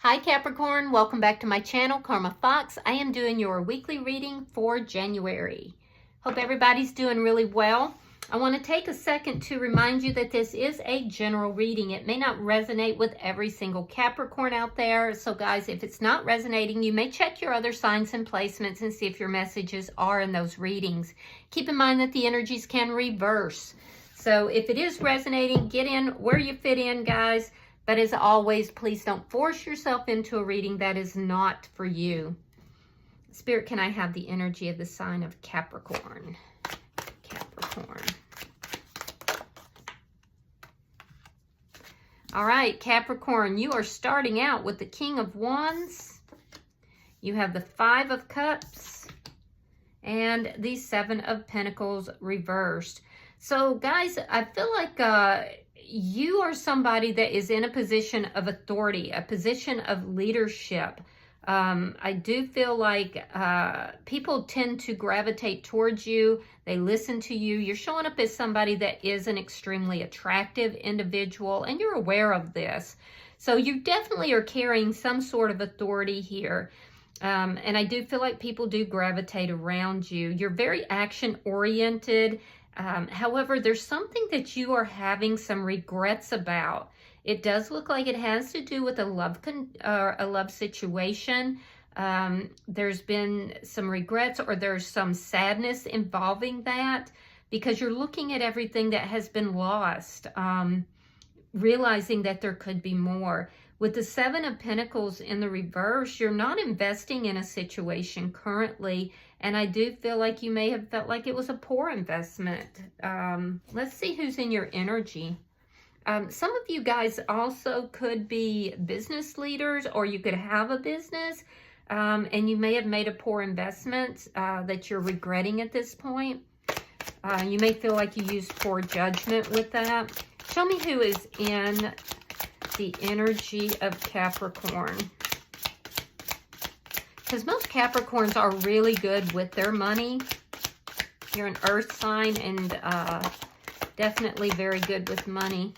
Hi Capricorn, welcome back to my channel, Karma Fox. I am doing your weekly reading for January. Hope everybody's doing really well. I want to take a second to remind you that this is a general reading. It may not resonate with every single Capricorn out there. So guys, if it's not resonating, you may check your other signs and placements and see if your messages are in those readings. Keep in mind that the energies can reverse. So if it is resonating, get in where you fit in, guys. But as always, please don't force yourself into a reading that is not for you. Spirit, can I have the energy of the sign of Capricorn? Capricorn. All right, Capricorn, you are starting out with the King of Wands. You have the Five of Cups and the Seven of Pentacles reversed. So, guys, I feel like you are somebody that is in a position of authority, a position of leadership. I do feel like people tend to gravitate towards you. They listen to you. You're showing up as somebody that is an extremely attractive individual, and you're aware of this. So you definitely are carrying some sort of authority here. And I do feel like people do gravitate around you. You're very action-oriented. However, there's something that you are having some regrets about. It does look like it has to do with a love situation. There's been some regrets, or there's some sadness involving that, because you're looking at everything that has been lost, realizing that there could be more. With the Seven of Pentacles in the reverse, you're not investing in a situation currently, and I do feel like you may have felt like it was a poor investment. Let's see who's in your energy. Some of you guys also could be business leaders, or you could have a business, and you may have made a poor investment that you're regretting at this point. You may feel like you used poor judgment with that. Show me who is in the energy of Capricorn. Because most Capricorns are really good with their money. You're an earth sign, and definitely very good with money.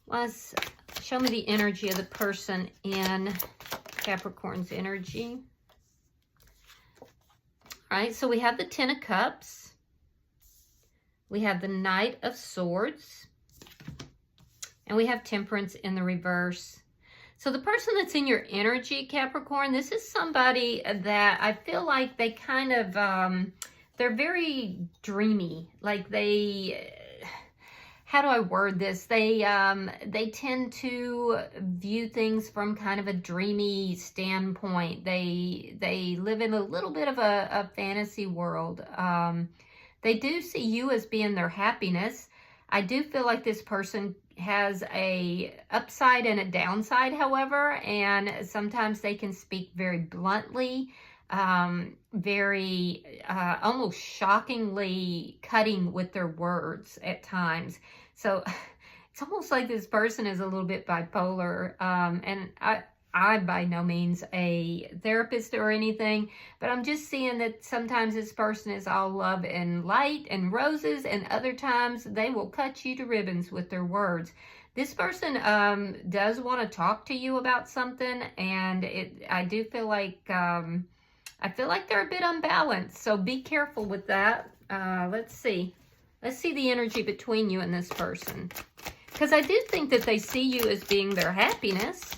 Let's show me the energy of the person in Capricorn's energy. All right, so we have the Ten of Cups. We have the Knight of Swords. And we have Temperance in the reverse. So the person that's in your energy, Capricorn, this is somebody that I feel like they kind of, they're very dreamy. Like they, how do I word this? They tend to view things from kind of a dreamy standpoint. They live in a little bit of a fantasy world. They do see you as being their happiness. I do feel like this person has a upside and a downside, however, and sometimes they can speak very bluntly, very almost shockingly cutting with their words at times. So it's almost like this person is a little bit bipolar, and I by no means a therapist or anything, but I'm just seeing that sometimes this person is all love and light and roses, and other times they will cut you to ribbons with their words. This person does want to talk to you about something, and I do feel like they're a bit unbalanced, so be careful with that. Let's see the energy between you and this person, because I do think that they see you as being their happiness.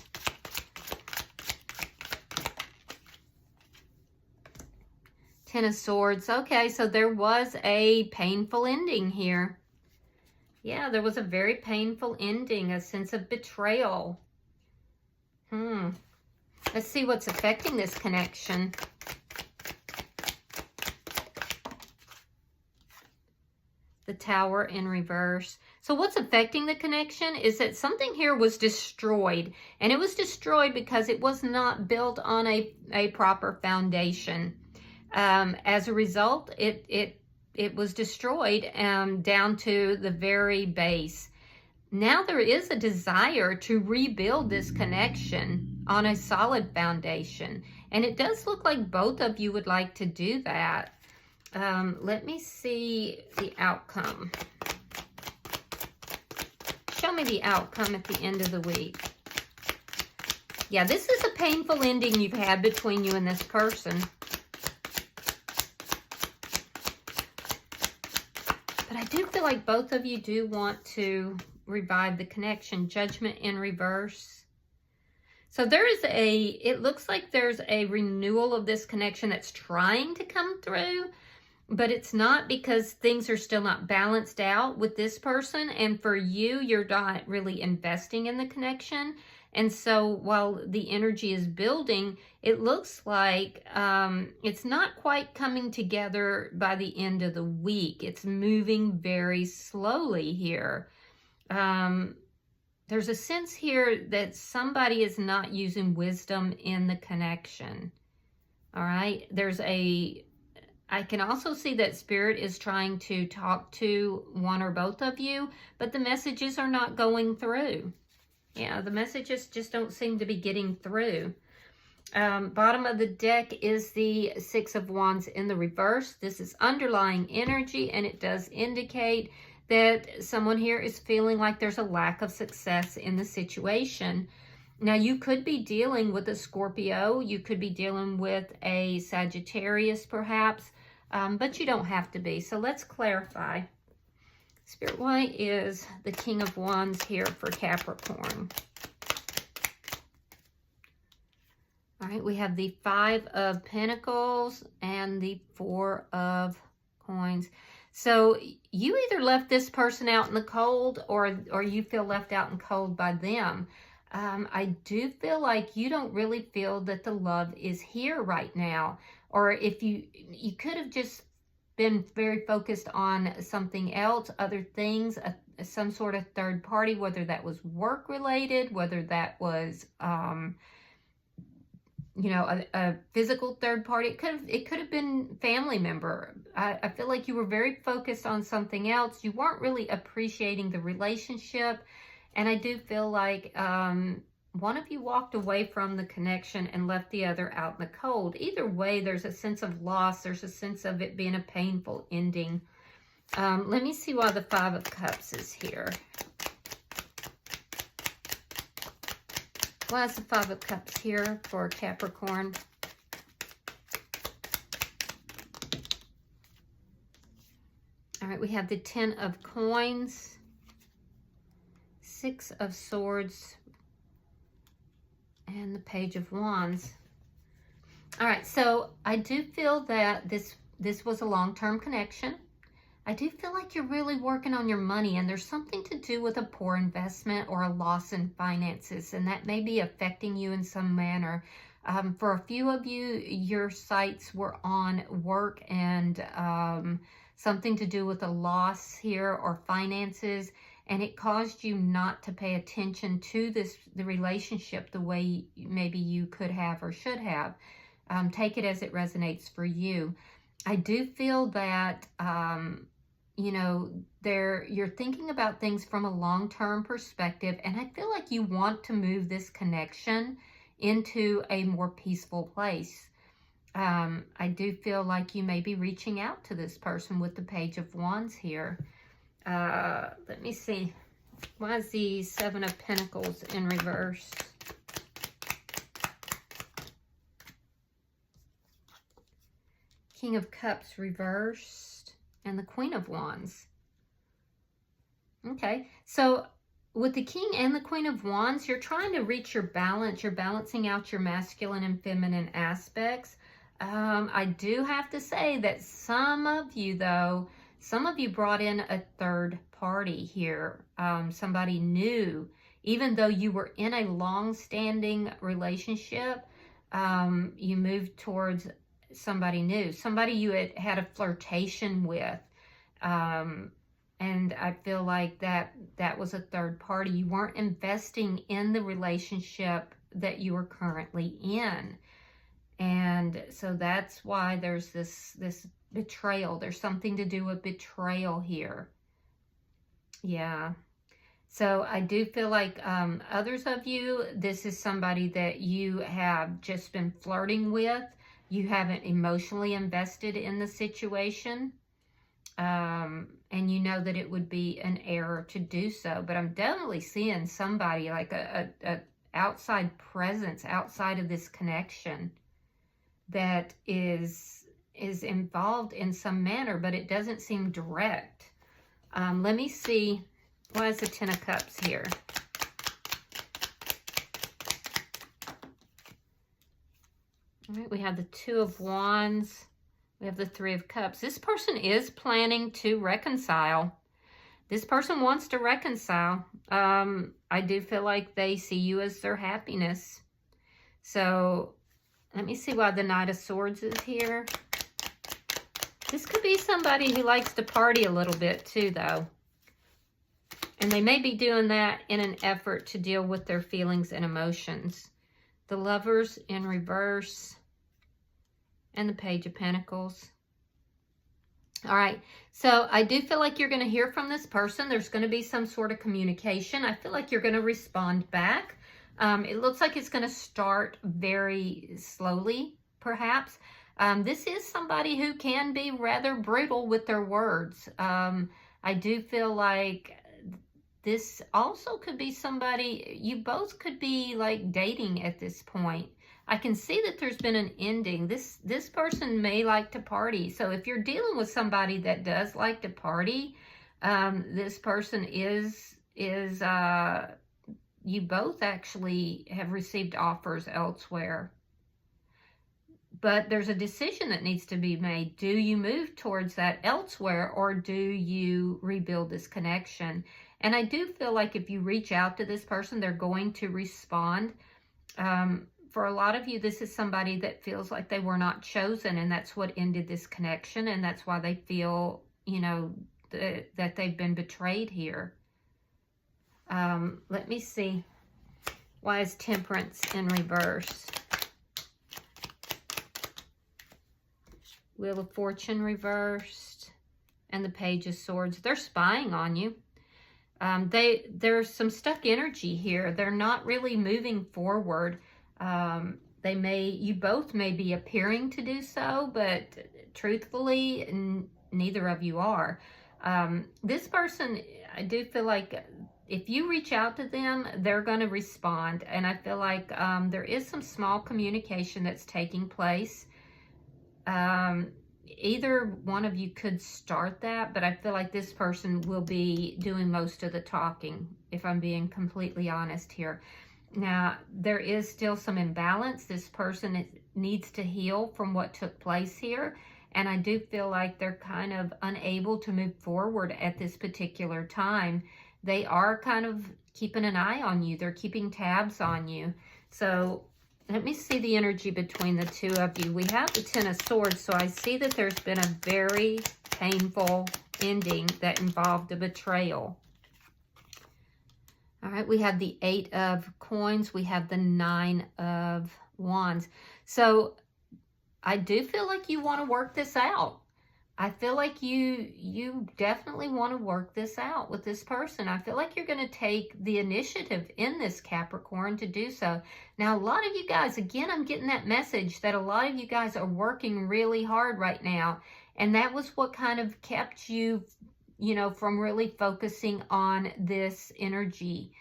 Ten of Swords. Okay, so there was a painful ending here. Yeah, there was a very painful ending, a sense of betrayal. Let's see what's affecting this connection. The Tower in reverse. So what's affecting the connection is that something here was destroyed, and it was destroyed because it was not built on a proper foundation. As a result, it was destroyed down to the very base. Now there is a desire to rebuild this connection on a solid foundation. And it does look like both of you would like to do that. Let me see the outcome. Show me the outcome at the end of the week. Yeah, this is a painful ending you've had between you and this person. But I do feel like both of you do want to revive the connection. Judgment in reverse. So there is it looks like there's a renewal of this connection that's trying to come through, but it's not, because things are still not balanced out with this person. And for you, you're not really investing in the connection. And so while the energy is building, it looks like it's not quite coming together by the end of the week. It's moving very slowly here. There's a sense here that somebody is not using wisdom in the connection. All right. I can also see that Spirit is trying to talk to one or both of you, but the messages are not going through. Yeah, the messages just don't seem to be getting through. Bottom of the deck is the Six of Wands in the reverse. This is underlying energy, and it does indicate that someone here is feeling like there's a lack of success in the situation. Now, you could be dealing with a Scorpio. You could be dealing with a Sagittarius, perhaps, but you don't have to be. So let's clarify. Spirit, why is the King of Wands here for Capricorn? All right, we have the Five of Pentacles and the Four of Coins. So you either left this person out in the cold, or you feel left out in cold by them. I do feel like you don't really feel that the love is here right now. Or if you could have just been very focused on something else, other things, some sort of third party, whether that was work related, whether that was, you know, a physical third party. It could have been family member. I feel like you were very focused on something else. You weren't really appreciating the relationship. And I do feel like one of you walked away from the connection and left the other out in the cold. Either way, there's a sense of loss. There's a sense of it being a painful ending. Let me see why the Five of Cups is here. Why is the Five of Cups here for Capricorn? All right, we have the Ten of Coins, Six of Swords, and the Page of Wands. All right, so I do feel that this was a long-term connection. I do feel like you're really working on your money, and there's something to do with a poor investment or a loss in finances, and that may be affecting you in some manner. For a few of you, your sights were on work and something to do with a loss here or finances, and it caused you not to pay attention to the relationship the way maybe you could have or should have. Take it as it resonates for you. I do feel that you know, you're thinking about things from a long-term perspective, and I feel like you want to move this connection into a more peaceful place. I do feel like you may be reaching out to this person with the Page of Wands here. Let me see. Why is the Seven of Pentacles in reverse? King of Cups reversed, and the Queen of Wands. Okay, so with the King and the Queen of Wands, you're trying to reach your balance. You're balancing out your masculine and feminine aspects. I do have to say that some of you brought in a third party here. Somebody new, even though you were in a long-standing relationship, you moved towards somebody new, somebody you had a flirtation with. And I feel like that was a third party. You weren't investing in the relationship that you are currently in. And so that's why there's this betrayal. There's something to do with betrayal here. Yeah. So I do feel like others of you, this is somebody that you have just been flirting with. You haven't emotionally invested in the situation. And you know that it would be an error to do so. But I'm definitely seeing somebody like outside presence outside of this connection that is involved in some manner, but it doesn't seem direct. Let me see. Why is the Ten of Cups here? All right, we have the Two of Wands. We have the Three of Cups. This person is planning to reconcile. This person wants to reconcile. I do feel like they see you as their happiness. So let me see why the Knight of Swords is here. This could be somebody who likes to party a little bit too, though. And they may be doing that in an effort to deal with their feelings and emotions. The Lovers in reverse. And the Page of Pentacles. All right, so I do feel like you're going to hear from this person. There's going to be some sort of communication. I feel like you're going to respond back. It looks like it's going to start very slowly, perhaps. This is somebody who can be rather brutal with their words. I do feel like this also could be somebody, you both could be like dating at this point. I can see that there's been an ending. This person may like to party. So if you're dealing with somebody that does like to party, this person you both actually have received offers elsewhere. But there's a decision that needs to be made. Do you move towards that elsewhere, or do you rebuild this connection? And I do feel like if you reach out to this person, they're going to respond. For a lot of you, this is somebody that feels like they were not chosen, and that's what ended this connection, and that's why they feel, you know, that they've been betrayed here. Let me see. Why is Temperance in reverse? Wheel of Fortune reversed, and the Page of Swords. They're spying on you. There's some stuck energy here. They're not really moving forward. You both may be appearing to do so, but truthfully, neither of you are. This person, I do feel like if you reach out to them, they're going to respond. And I feel like there is some small communication that's taking place. Either one of you could start that, but I feel like this person will be doing most of the talking, if I'm being completely honest here. Now, there is still some imbalance. This person needs to heal from what took place here. And I do feel like they're kind of unable to move forward at this particular time. They are kind of keeping an eye on you. They're keeping tabs on you. So let me see the energy between the two of you. We have the Ten of Swords, so I see that there's been a very painful ending that involved a betrayal. All right, we have the Eight of Coins. We have the Nine of Wands. So I do feel like you want to work this out. I feel like you definitely want to work this out with this person. I feel like you're going to take the initiative in this, Capricorn, to do so. Now, a lot of you guys, again, I'm getting that message that a lot of you guys are working really hard right now. And that was what kind of kept you, you know, from really focusing on this energy.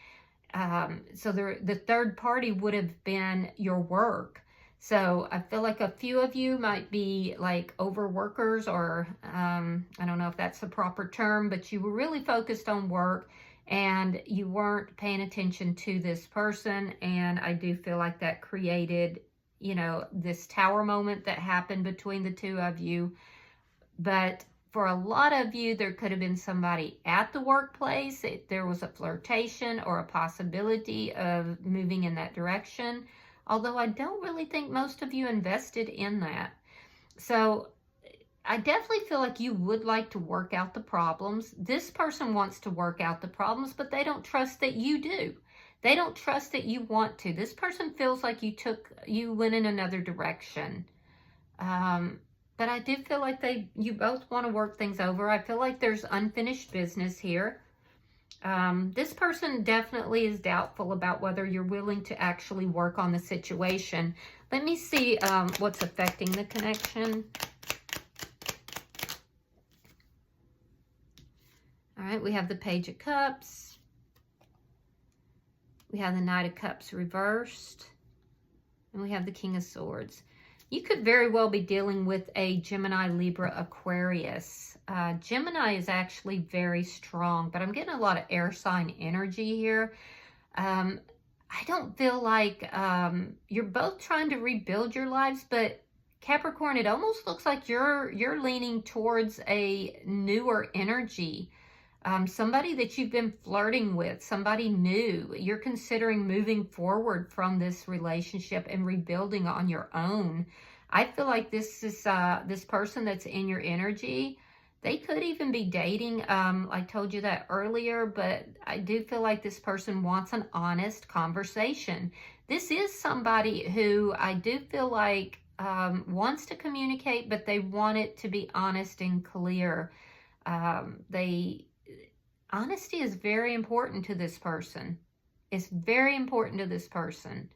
So the third party would have been your work. So I feel like a few of you might be like overworkers, or I don't know if that's the proper term, but you were really focused on work and you weren't paying attention to this person. And I do feel like that created, you know, this tower moment that happened between the two of you. But for a lot of you, there could have been somebody at the workplace. There was a flirtation or a possibility of moving in that direction. Although I don't really think most of you invested in that. So I definitely feel like you would like to work out the problems. This person wants to work out the problems, but they don't trust that you do. They don't trust that you want to. This person feels like you went in another direction. But I do feel like you both want to work things over. I feel like there's unfinished business here. This person definitely is doubtful about whether you're willing to actually work on the situation. Let me see what's affecting the connection. All right, we have the Page of Cups. We have the Knight of Cups reversed. And we have the King of Swords. You could very well be dealing with a Gemini, Libra, Aquarius. Gemini is actually very strong, but I'm getting a lot of air sign energy here. I don't feel like you're both trying to rebuild your lives, but Capricorn, it almost looks like you're leaning towards a newer energy. Somebody that you've been flirting with, somebody new. You're considering moving forward from this relationship and rebuilding on your own. I feel like this is this person that's in your energy. They could even be dating. I told you that earlier, but I do feel like this person wants an honest conversation. This is somebody who I do feel like wants to communicate, but they want it to be honest and clear. Honesty is very important to this person. It's very important to this person.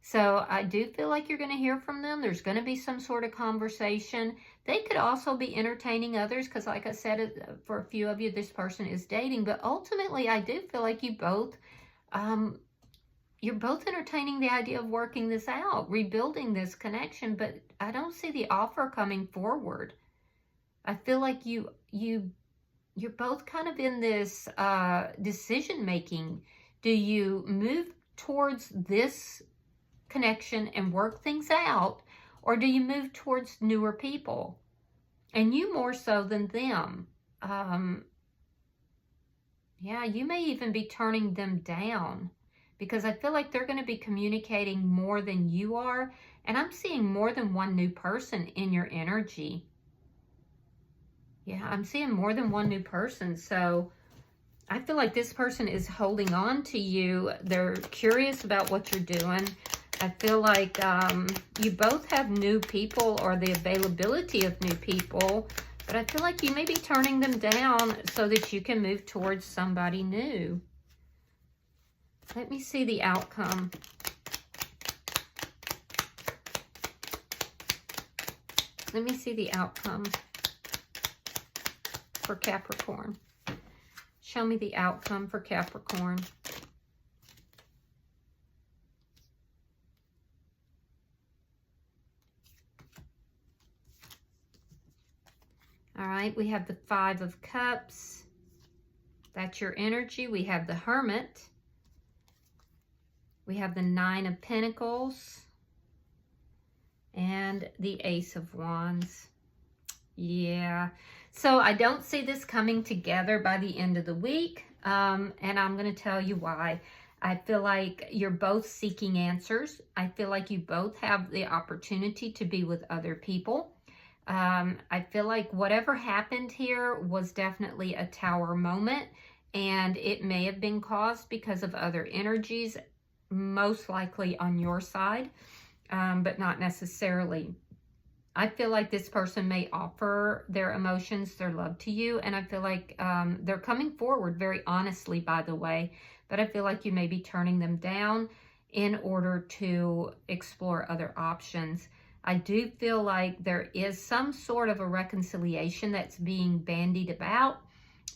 So I do feel like you're going to hear from them. There's going to be some sort of conversation. They could also be entertaining others because, like I said, for a few of you, this person is dating. But ultimately, I do feel like you're both entertaining the idea of working this out, rebuilding this connection. But I don't see the offer coming forward. I feel like you're both kind of in this decision making. Do you move towards this connection and work things out, or do you move towards newer people, and you more so than them? Yeah, you may even be turning them down because I feel like they're going to be communicating more than you are, and I'm seeing more than one new person in your energy. Yeah, I'm seeing more than one new person. So I feel like this person is holding on to you. They're curious about what you're doing. I feel like you both have new people or the availability of new people, but I feel like you may be turning them down so that you can move towards somebody new. Let me see the outcome. Let me see the outcome for Capricorn. Show me the outcome for Capricorn. All right, we have the Five of Cups. That's your energy. We have the Hermit. We have the Nine of Pentacles. And the Ace of Wands. Yeah. So I don't see this coming together by the end of the week. And I'm going to tell you why. I feel like you're both seeking answers. I feel like you both have the opportunity to be with other people. I feel like whatever happened here was definitely a tower moment, and it may have been caused because of other energies, most likely on your side, but not necessarily. I feel like this person may offer their emotions, their love to you, and I feel like they're coming forward very honestly, by the way, but I feel like you may be turning them down in order to explore other options. I do feel like there is some sort of a reconciliation that's being bandied about,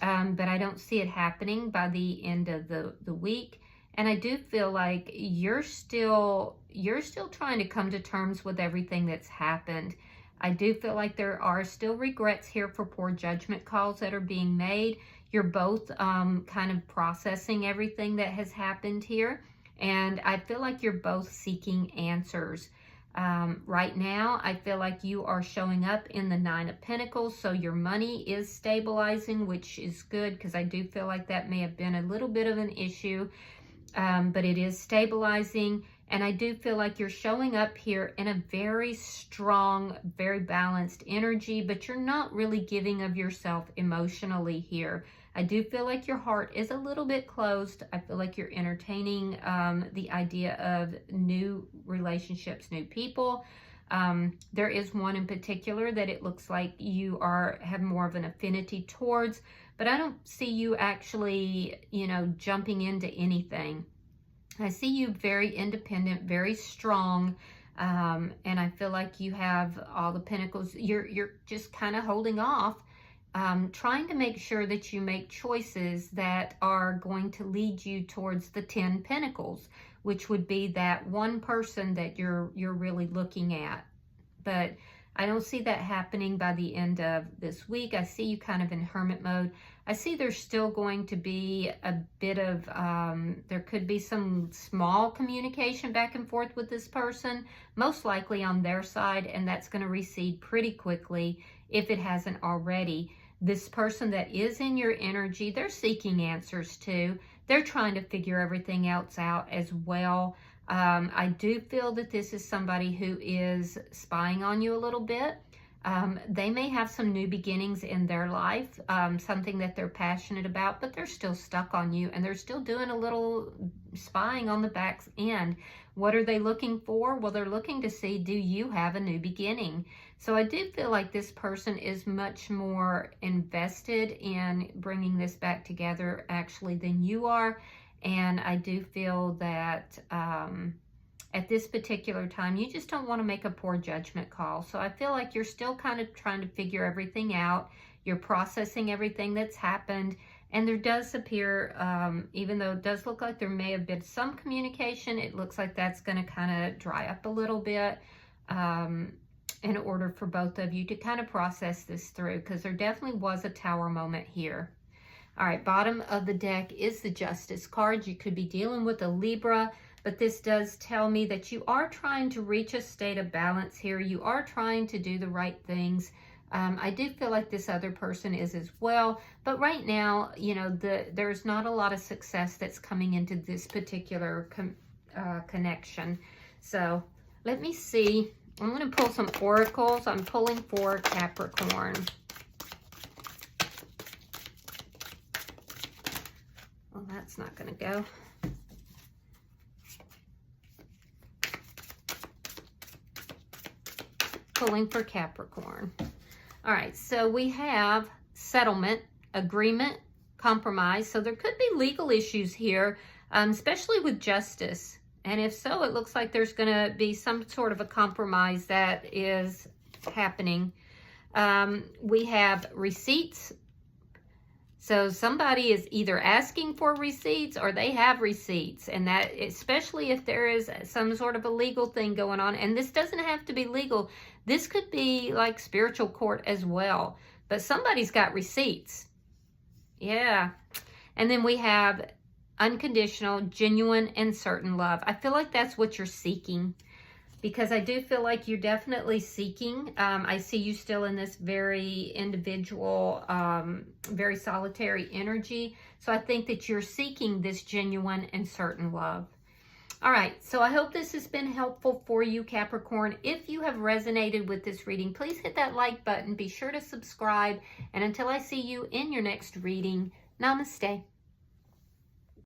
but I don't see it happening by the end of the week. And I do feel like you're still trying to come to terms with everything that's happened. I do feel like there are still regrets here for poor judgment calls that are being made. You're both kind of processing everything that has happened here. And I feel like you're both seeking answers. Right now, I feel like you are showing up in the Nine of Pentacles, so your money is stabilizing, which is good because I do feel like that may have been a little bit of an issue, but it is stabilizing, and I do feel like you're showing up here in a very strong, very balanced energy, but you're not really giving of yourself emotionally here. I do feel like your heart is a little bit closed. I feel like you're entertaining the idea of new relationships, new people. There is one in particular that it looks like you have more of an affinity towards, but I don't see you actually, jumping into anything. I see you very independent, very strong, and I feel like you have all the pentacles. You're just kind of holding off trying to make sure that you make choices that are going to lead you towards the 10 Pentacles, which would be that one person that you're really looking at. But I don't see that happening by the end of this week. I see you kind of in hermit mode. I see there's still going to be a bit of, there could be some small communication back and forth with this person, most likely on their side, and that's going to recede pretty quickly if it hasn't already. This person that is in your energy, they're seeking answers too. They're trying to figure everything else out as well. I do feel that this is somebody who is spying on you a little bit. They may have some new beginnings in their life, something that they're passionate about, but they're still stuck on you and they're still doing a little spying on the back end. What are they looking for? Well, they're looking to see, do you have a new beginning? So I do feel like this person is much more invested in bringing this back together actually than you are. And I do feel that at this particular time, you just don't want to make a poor judgment call. So I feel like you're still kind of trying to figure everything out. You're processing everything that's happened. And there does appear, even though it does look like there may have been some communication, it looks like that's going to kind of dry up a little bit in order for both of you to kind of process this through, because there definitely was a Tower moment here. All right, bottom of the deck is the Justice card. You could be dealing with a Libra, but this does tell me that you are trying to reach a state of balance here. You are trying to do the right things. I do feel like this other person is as well, but right now, you know, there's not a lot of success that's coming into this particular connection. So let me see. I'm going to pull some oracles. I'm pulling for Capricorn. Well, that's not going to go. Pulling for Capricorn. All right, so we have settlement, agreement, compromise. So there could be legal issues here, especially with justice. And if so, it looks like there's going to be some sort of a compromise that is happening. We have receipts. So somebody is either asking for receipts or they have receipts. And that, especially if there is some sort of a legal thing going on. And this doesn't have to be legal. This could be like spiritual court as well. But somebody's got receipts. Yeah. And then we have unconditional, genuine, and certain love. I feel like that's what you're seeking, because I do feel like you're definitely seeking. I see you still in this very individual, very solitary energy. So I think that you're seeking this genuine and certain love. All right, so I hope this has been helpful for you, Capricorn. If you have resonated with this reading, please hit that like button. Be sure to subscribe. And until I see you in your next reading, namaste.